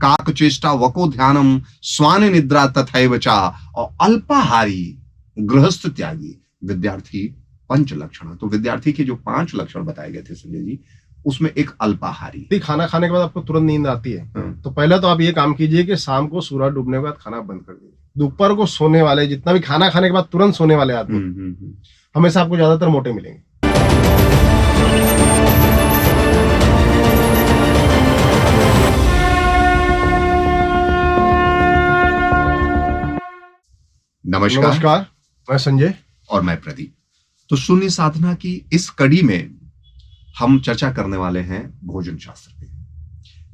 काक चेष्टा वको ध्यानम स्वान निद्रा तथैव चा, और अल्पाहारी गृहस्थ त्यागी विद्यार्थी पंच लक्षण। तो विद्यार्थी के जो 5 लक्षण बताए गए थे संजय जी, उसमें एक अल्पाहारी। खाना खाने के बाद आपको तुरंत नींद आती है, तो पहले तो आप ये काम कीजिए कि शाम को सूरज डूबने के बाद खाना बंद कर दीजिए। दोपहर को सोने वाले, जितना भी खाना खाने के बाद तुरंत सोने वाले आदमी हमेशा आपको ज्यादातर मोटे मिलेंगे। नमस्कार, मैं संजय और मैं प्रदीप। तो शून्य साधना की इस कड़ी में हम चर्चा करने वाले हैं भोजन शास्त्र पे।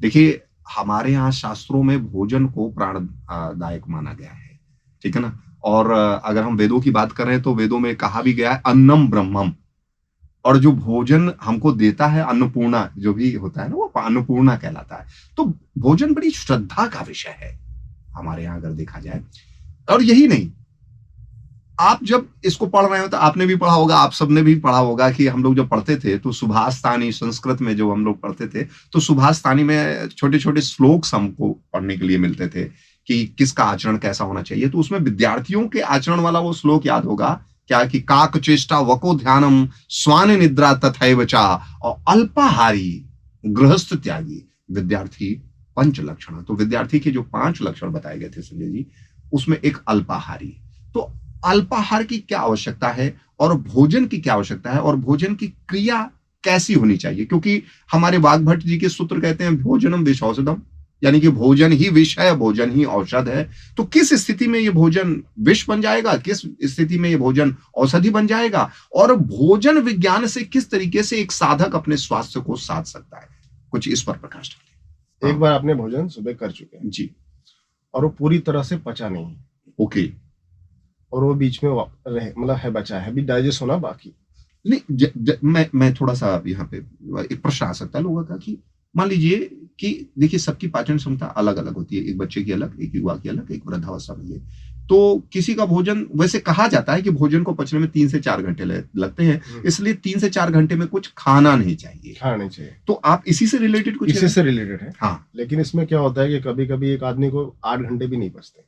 देखिए, हमारे यहाँ शास्त्रों में भोजन को प्राणदायक माना गया है, ठीक है ना। और अगर हम वेदों की बात करें तो वेदों में कहा भी गया है अन्नम ब्रह्मम, और जो भोजन हमको देता है अन्नपूर्णा जो भी होता है ना, वो अन्नपूर्णा कहलाता है। तो भोजन बड़ी श्रद्धा का विषय है हमारे यहाँ अगर देखा जाए। और यही नहीं, आप जब इसको पढ़ रहे हो तो आपने भी पढ़ा होगा, आप सबने भी पढ़ा होगा कि हम लोग जब पढ़ते थे तो सुभाषतानी, संस्कृत में जो हम लोग पढ़ते थे तो सुभाषतानी में छोटे छोटे श्लोक्स हमको पढ़ने के लिए मिलते थे कि किसका आचरण कैसा होना चाहिए। तो उसमें विद्यार्थियों के आचरण वाला वो श्लोक याद होगा क्या, कि काक चेष्टा वको ध्यानम स्वान निद्रा तथैव चा, और अल्पाहारी गृहस्थ त्यागी विद्यार्थी पंच लक्षण। तो विद्यार्थी के जो 5 लक्षण बताए गए थे संजय जी, उसमें एक अल्पाहारी। तो अल्पाहार की क्या आवश्यकता है और भोजन की क्या आवश्यकता है, और भोजन की क्रिया कैसी होनी चाहिए, क्योंकि हमारे वाग्भट जी के सूत्र कहते हैं भोजनम विष औषधम, यानी कि भोजन ही विष है, भोजन ही औषध है। तो किस स्थिति में ये भोजन विष बन जाएगा, किस स्थिति में ये भोजन औषधि बन जाएगा, और भोजन विज्ञान से किस तरीके से एक साधक अपने स्वास्थ्य को साध सकता है, कुछ इस पर प्रकाश डालें। एक बार आपने भोजन सुबह कर चुके हैं जी, और वो पूरी तरह से पचा नहीं, ओके, और वो बीच में मतलब है बचा है, अभी डाइजेस्ट होना बाकी। नहीं, मैं थोड़ा सा यहाँ पे एक प्रश्न आ सकता है लोगों का कि मान लीजिए कि देखिए सबकी पाचन क्षमता अलग अलग होती है, एक बच्चे की अलग, एक युवा की अलग, एक वृद्धावस्था में है। तो किसी का भोजन, वैसे कहा जाता है कि भोजन को पचने में 3 से 4 घंटे लगते हैं, इसलिए 3 से 4 घंटे में कुछ खाना नहीं चाहिए। तो आप इसी से रिलेटेड कुछ इसी से रिलेटेड है। हाँ, लेकिन इसमें क्या होता है कि कभी कभी एक आदमी को 8 घंटे भी नहीं पचते।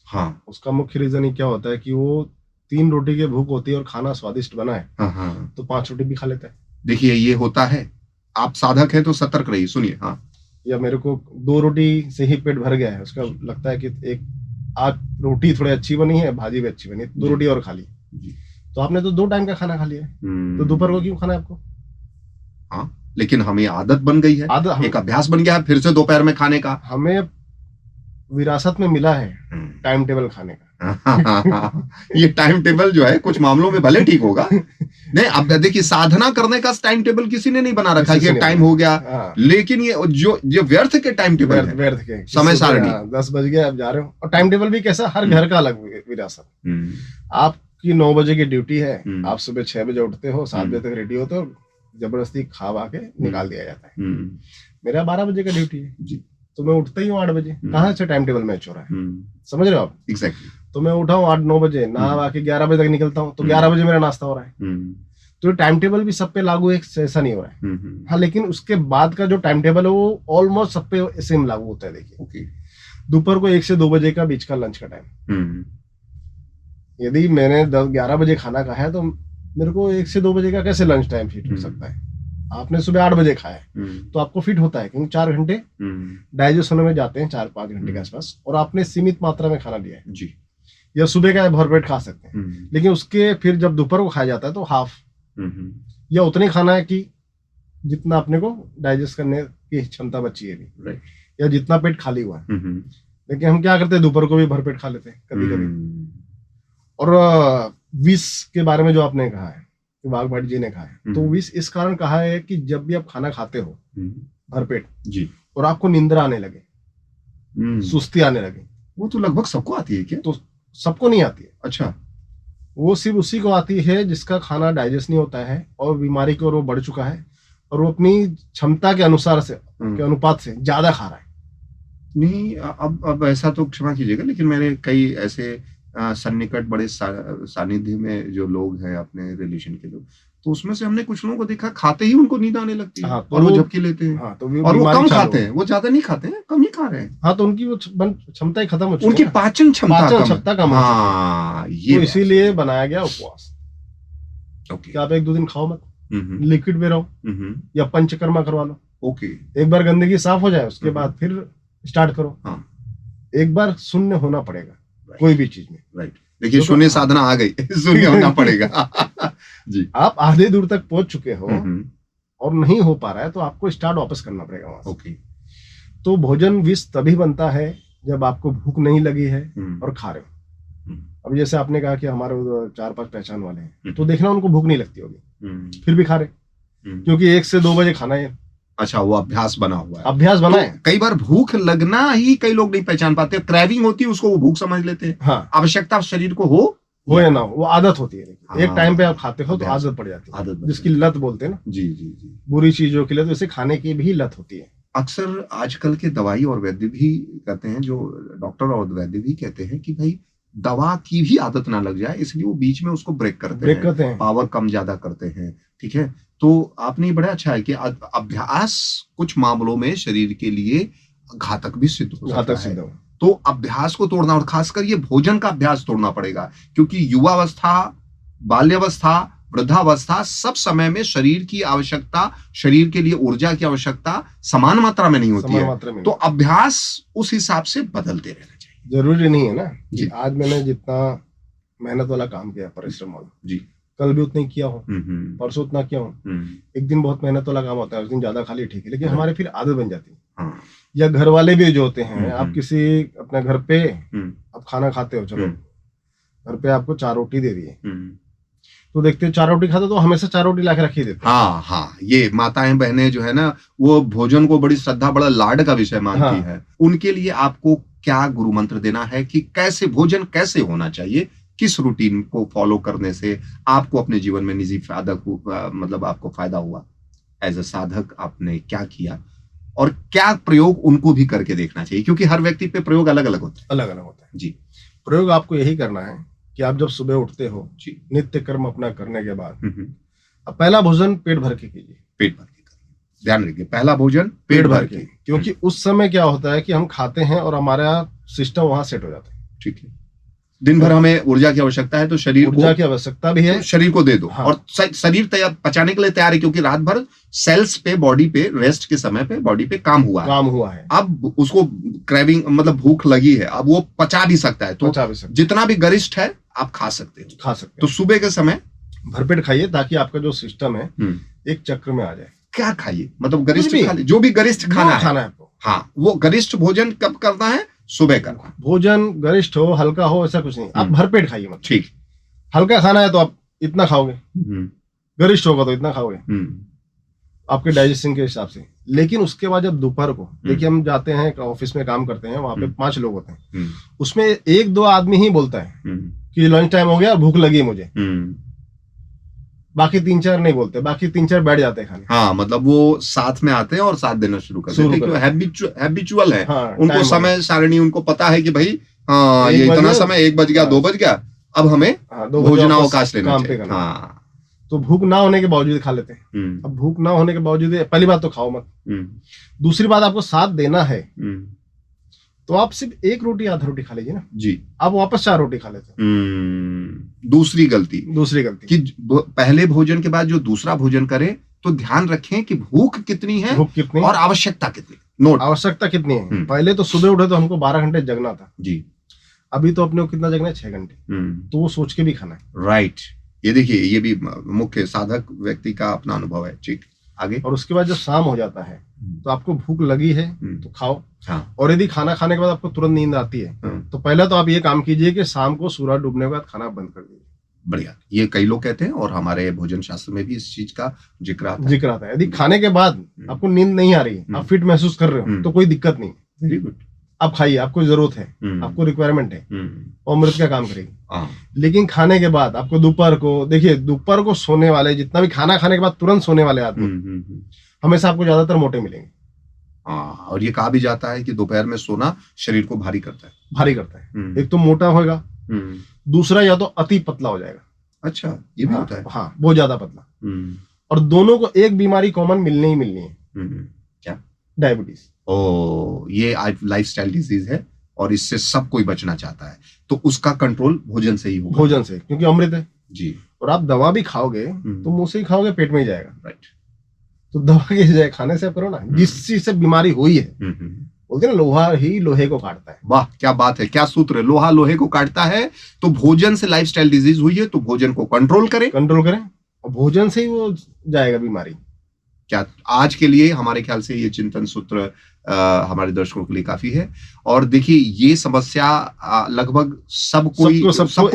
हाँ, उसका मुख्य रीजन ही क्या होता है कि वो 3 रोटी की भूख होती है और खाना स्वादिष्ट बना है, हाँ, तो 5 रोटी भी खा लेता है। देखिए ये होता है, आप साधक हैं तो सतर्क रहिए, सुनिए। हाँ, या मेरे को 2 रोटी से ही पेट भर गया है, उसका लगता है कि एक आज रोटी थोड़ी अच्छी बनी है, भाजी भी अच्छी बनी है, 2 रोटी और खा ली, तो आपने तो 2 टाइम का खाना खा लिया है, तो दोपहर को क्यों खाना है आपको? हाँ, लेकिन हमें आदत बन गई है, एक अभ्यास बन गया है फिर से दोपहर में खाने का। हमें विरासत में मिला है टाइम टेबल खाने का। ये टाइम टेबल जो है कुछ मामलों में भले ठीक होगा, नहीं, अब देखिए साधना करने का टाइम टेबल किसी ने नहीं बना रखा कि टाइम हो गया, लेकिन ये व्यर्थ के टाइम टेबल है, व्यर्थ के समय सारणी। 10 बज गए, अब जा रहे हो, और टाइम टेबल भी कैसा, हर घर का अलग विरासत। आपकी 9 बजे की ड्यूटी है, आप सुबह 6 बजे उठते हो, 7 बजे तक रेडी होते हो, जबरदस्ती खा के निकाल दिया जाता है। मेरा 12 बजे का ड्यूटी है जी, तो मैं उठता ही हूँ 8 बजे। कहाँ से टाइम टेबल मैच हो रहा है, समझ रहे हो आप? एग्जैक्टली। तो मैं उठा हूँ 8-9 बजे, नहा के 11 बजे तक निकलता हूँ, तो 11 बजे मेरा नाश्ता हो रहा है। तो टाइम टेबल भी सब पे लागू एक ऐसा नहीं हो रहा है। हाँ, लेकिन उसके बाद का जो टाइम टेबल है वो ऑलमोस्ट सब पे सेम लागू होता है। देखिए, दोपहर को 1 से 2 बजे का बीच का लंच का टाइम, यदि मैंने 11 बजे खाना खाया तो मेरे को 1 से 2 बजे का कैसे लंच टाइम फिट हो सकता है? आपने सुबह 8 बजे खाया तो आपको फिट होता है, क्योंकि 4 घंटे डाइजेस्ट होने में जाते हैं, 4-5 घंटे के आसपास, और आपने सीमित मात्रा में खाना लिया है जी। या सुबह का भरपेट खा सकते हैं, लेकिन उसके फिर जब दोपहर को खाया जाता है तो हाफ या उतनी खाना है कि जितना अपने को डाइजेस्ट करने की क्षमता बची है, या जितना पेट खाली हुआ है। लेकिन हम क्या करते हैं, दोपहर को भी भरपेट खा लेते हैं कभी कभी। और विष के बारे में जो आपने कहा है, वाघभट जी ने कहा है, तो विष इस कारण कहा है कि जब भी आप खाना खाते हो भरपेट जी, और आपको नींद आने लगे, सुस्ती आने लगे, वो तो लगभग सबको आती है क्या? तो सबको नहीं आती है। अच्छा, वो सिर्फ उसी को आती है जिसका खाना डाइजेस्ट नहीं होता है और बीमारी की ओर वो बढ़ चुका है, और वो अपनी क्षमता के अनुसार से के अनुपात से ज्यादा खा रहा है। नहीं, अब ऐसा तो क्षमा कीजिएगा, लेकिन मेरे कई ऐसे सन्निकट बड़े सानिध्य में जो लोग हैं, अपने रिलेशन के लोग, तो उसमें से हमने कुछ लोगों को देखा खाते ही उनको नींद आने लगती है। हाँ, तो और वो वो- झपकी लेते हैं। हाँ, तो और वो बीमारी कम चालू खाते हो। हैं, वो ज्यादा नहीं खाते हैं, कम ही खा रहे हैं। हाँ, तो उनकी वो क्षमता ही खत्म हो चुकी उनकी है ना। पाचन क्षमता पाचन कम क्षमता है। कम हो चुकी है। हाँ, ये तो बात इसीलिए सही बनाया गया उपवास है। ओके। कि आप 1-2 दिन खाओ मत, हम्म, लिक्विड में रहो हम्म, या पंचकर्मा करवा लो। ओके। एक बार गंदगी साफ हो जाए उसके हम्म। बाद फिर स्टार्ट करो। हाँ। एक बार शून्य होना पड़ेगा Right. कोई भी चीज में। राइट, देखिए जो तो- शून्य साधना आ गई, शून्य होना पड़ेगा। जी। आप आधे दूर तक पहुंच चुके हो हम्म, और नहीं हो पा रहा है तो आपको स्टार्ट वापस करना पड़ेगा वहां से। ओके। तो भोजन विष तभी बनता है जब आपको भूख नहीं लगी है हम्म, और खा रहे हो। हम्म, अब जैसे आपने कहा कि हमारे 4-5 पहचान वाले हैं, हम्म। तो देखना उनको भूख नहीं लगती होगी, हम्म, फिर भी खा रहे, क्योंकि 1 से 2 बजे खाना है, अच्छा, वो अभ्यास बना हुआ है। अभ्यास बना है। तो कई बार भूख लगना ही कई लोग नहीं पहचान पाते, क्रेविंग होती है उसको वो भूख समझ लेते हैं। हाँ, आवश्यकता शरीर को हो हो या ना हो, वो आदत होती है। हाँ, एक टाइम पे आप खाते हो तो अभ्यास। आदत पड़ जाती है, आदत बन जिसकी जाती लत बोलते हैं ना, है। जी जी जी। बुरी चीजों की लत, वैसे खाने की भी लत होती है। अक्सर आजकल के दवाई और वैद्य भी कहते हैं, जो डॉक्टर और वैद्य भी कहते हैं कि भाई दवा की भी आदत ना लग जाए, इसलिए वो बीच में उसको ब्रेक करते ब्रेक हैं, करते हैं। पावर कम ज्यादा करते हैं। ठीक है, तो आपने बड़ा अच्छा है कि अभ्यास कुछ मामलों में शरीर के लिए घातक भी सिद्ध हो सकता घातक है। सिद्ध हो। तो अभ्यास को तोड़ना, और खासकर ये भोजन का अभ्यास तोड़ना पड़ेगा, क्योंकि युवावस्था, बाल्यावस्था, वृद्धावस्था, सब समय में शरीर की आवश्यकता, शरीर के लिए ऊर्जा की आवश्यकता समान मात्रा में नहीं होती समान है। मात्रा में तो अभ्यास उस हिसाब से बदलते रहना चाहिए। जरूरी नहीं है ना जी। कि आज मैंने जितना मेहनत वाला काम किया, परिश्रम वाला, जी। कल भी उतना ही किया हो, हम्म, परसों उतना किया हो। हम्म, एक दिन बहुत मेहनत वाला काम होता है, उस दिन ज्यादा खा लिया ठीक है, लेकिन Right. हमारे फिर आदत बन जाती है। हाँ, या घर वाले भी जो होते हैं, हम्म, आप किसी अपने घर पे हम्म, आप खाना खाते हो, चलो घर पे आपको 4 रोटी दे दिए, हम्म। तो देखते हो 4 रोटी खाते तो हमेशा 4 रोटी ला के रख ही देते हैं। हाँ हाँ, ये माताएं बहनें जो है ना, वो भोजन को बड़ी श्रद्धा, बड़ा लाड का विषय मानती हाँ। है। उनके लिए आपको क्या गुरु मंत्र देना है कि कैसे भोजन कैसे होना चाहिए, किस रूटीन को फॉलो करने से आपको अपने जीवन में निजी फायदा मतलब आपको फायदा हुआ, एज अ साधक आपने क्या किया, और क्या प्रयोग उनको भी करके देखना चाहिए, क्योंकि हर व्यक्ति पे प्रयोग अलग अलग होता है। अलग अलग होता है। जी प्रयोग आपको यही करना है कि आप जब सुबह उठते हो, जी। नित्य कर्म अपना करने के बाद, हम्म। अब पहला भोजन पेट भर के कीजिए। पेट भर के करिए, ध्यान रखिए, पहला भोजन पेट भर के। क्योंकि उस समय क्या होता है कि हम खाते हैं और हमारा सिस्टम वहां सेट हो जाता है। ठीक है, दिन भर हमें ऊर्जा की आवश्यकता है, तो शरीर ऊर्जा को, की आवश्यकता भी है, तो शरीर को दे दो। हाँ। और शरीर तैयार, पचाने के लिए तैयार है, क्योंकि रात भर सेल्स पे, बॉडी पे, रेस्ट के समय पे बॉडी पे काम हुआ है। अब उसको क्रेविंग मतलब भूख लगी है, अब वो पचा भी सकता है, तो पचा भी सकते जितना भी गरिष्ठ है आप खा सकते हो। खा सकते तो सुबह के समय हैं। भरपेट खाइए ताकि आपका जो सिस्टम है एक चक्र में आ जाए। क्या खाइए, मतलब गरिष्ठ कुछ भी। खा ली, जो भी गरिष्ठ खाना है आपको। हाँ, वो गरिष्ठ भोजन कब करना है, सुबह करना। भोजन गरिष्ठ हो, हल्का हो, ऐसा कुछ नहीं, आप भरपेट खाइए। मतलब ठीक, हल्का खाना है तो आप इतना खाओगे, गरिष्ठ होगा तो इतना खाओगे, आपके डाइजेशन के हिसाब से। लेकिन उसके बाद जब दोपहर को, देखिए हम जाते हैं ऑफिस में काम करते हैं, वहां पे 5 लोग होते हैं, उसमें 1-2 आदमी ही बोलता है कि लंच टाइम हो गया, भूख लगी मुझे, बाकी 3-4 नहीं बोलते, बाकी 3-4 बैठ जाते हैं खाने। हाँ, मतलब वो साथ में आते हैं और साथ देना शुरू करते हैं, क्योंकि हैबिचुअल है। हाँ, उनको समय सारणी, उनको पता है कि भाई हाँ, ये इतना समय, 1 बज गया, 2 बज गया, अब हमें भोजनावकाश लेना चाहिए। हाँ, तो भूख ना होने के बावजूद खा लेते हैं। अब भूख ना होने के बावजूद, पहली बात तो खाओ मत। दूसरी बात, आपको साथ देना है तो आप सिर्फ 1 रोटी, आधा रोटी खा लीजिए ना जी, आप वापस 4 रोटी खा लेते हैं। दूसरी गलती कि पहले भोजन के बाद जो दूसरा भोजन करें तो ध्यान रखें कि भूख कितनी है और आवश्यकता कितनी। नोट, आवश्यकता कितनी है। पहले तो सुबह उठे तो हमको 12 घंटे जगना था जी, अभी तो अपने को कितना जगना है, 6 घंटे। तो वो सोच के भी खाना है। राइट, ये देखिए, ये भी मुख्य साधक व्यक्ति का अपना अनुभव है। ठीक, आगे। और उसके बाद जब शाम हो जाता है तो आपको भूख लगी है तो खाओ। हाँ। और यदि खाना खाने के बाद आपको तुरंत नींद आती है तो पहले तो आप ये काम कीजिए कि शाम को सूरज डूबने के बाद खाना बंद कर दीजिए। बढ़िया, ये कई लोग कहते हैं और हमारे भोजन शास्त्र में भी इस चीज का जिक्र आता है। यदि खाने के बाद आपको नींद नहीं आ रही, आप फिट महसूस कर रहे हो, तो कोई दिक्कत नहीं। वेरी गुड, आप खाइए, आपको जरूरत है, आपको रिक्वायरमेंट है, और अमृत का काम करेगी। लेकिन खाने के बाद आपको दोपहर को, देखिए दोपहर को सोने वाले, जितना भी खाना खाने के बाद तुरंत सोने वाले आदमी हमेशा आपको ज्यादातर मोटे मिलेंगे। हाँ, और ये कहा भी जाता है कि दोपहर में सोना शरीर को भारी करता है। एक तो मोटा होगा, दूसरा या तो अति पतला हो जाएगा। अच्छा, ये भी हाँ, होता है। हाँ, बहुत ज्यादा पतला। हम्म, और दोनों को एक बीमारी कॉमन मिलनी ही मिलनी है, क्या? डायबिटीज। ओ, ये लाइफस्टाइल डिजीज है और इससे सब कोई बचना चाहता है, तो उसका कंट्रोल भोजन से ही होगा। भोजन से, क्योंकि अमृत है जी। और आप दवा भी खाओगे तो मुंह से ही खाओगे, पेट में ही जाएगा। राइट। तो दवा की जगह खाने से आप करो ना, जिस चीज से बीमारी हुई है। बोलते हैं ना, लोहा ही लोहे को काटता है। वाह, क्या बात है, क्या सूत्र है, लोहा लोहे को काटता है। तो भोजन से लाइफस्टाइल डिजीज हुई है तो भोजन को कंट्रोल करें, और भोजन से ही वो जाएगा बीमारी। क्या आज के लिए हमारे ख्याल से ये चिंतन सूत्र हमारे दर्शकों के लिए काफी है। और देखिए, ये समस्या लगभग सबको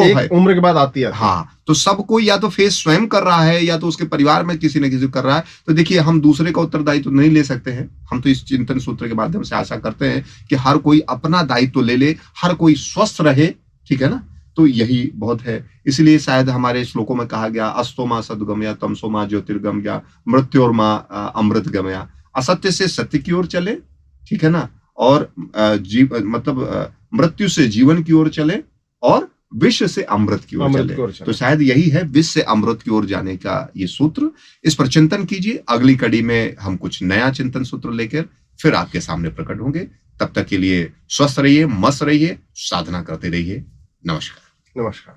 एक उम्र के बाद आती है। हाँ, तो सबको या तो फेस स्वयं कर रहा है या तो उसके परिवार में किसी न किसी कर रहा है। तो देखिए, हम दूसरे का उत्तरदायित्व तो नहीं ले सकते हैं। हम तो इस चिंतन सूत्र के माध्यम से आशा करते हैं कि हर कोई अपना दायित्व ले ले, हर कोई स्वस्थ रहे, ठीक है ना। तो यही बहुत है। इसलिए शायद हमारे श्लोकों में कहा गया, अस्तो मां सद्गमया, तमसो मां ज्योतिर्गमया, मृत्योर्मा अमृत गमया। असत्य से सत्य की ओर चले, ठीक है ना, और मृत्यु से जीवन की ओर चले और विश्व से अमृत की ओर चले। तो शायद यही है विश्व से अमृत की ओर जाने का ये सूत्र। इस पर चिंतन कीजिए। अगली कड़ी में हम कुछ नया चिंतन सूत्र लेकर फिर आपके सामने प्रकट होंगे। तब तक के लिए स्वस्थ रहिए, मस्त रहिए, साधना करते रहिए। नमस्कार। नमस्कार।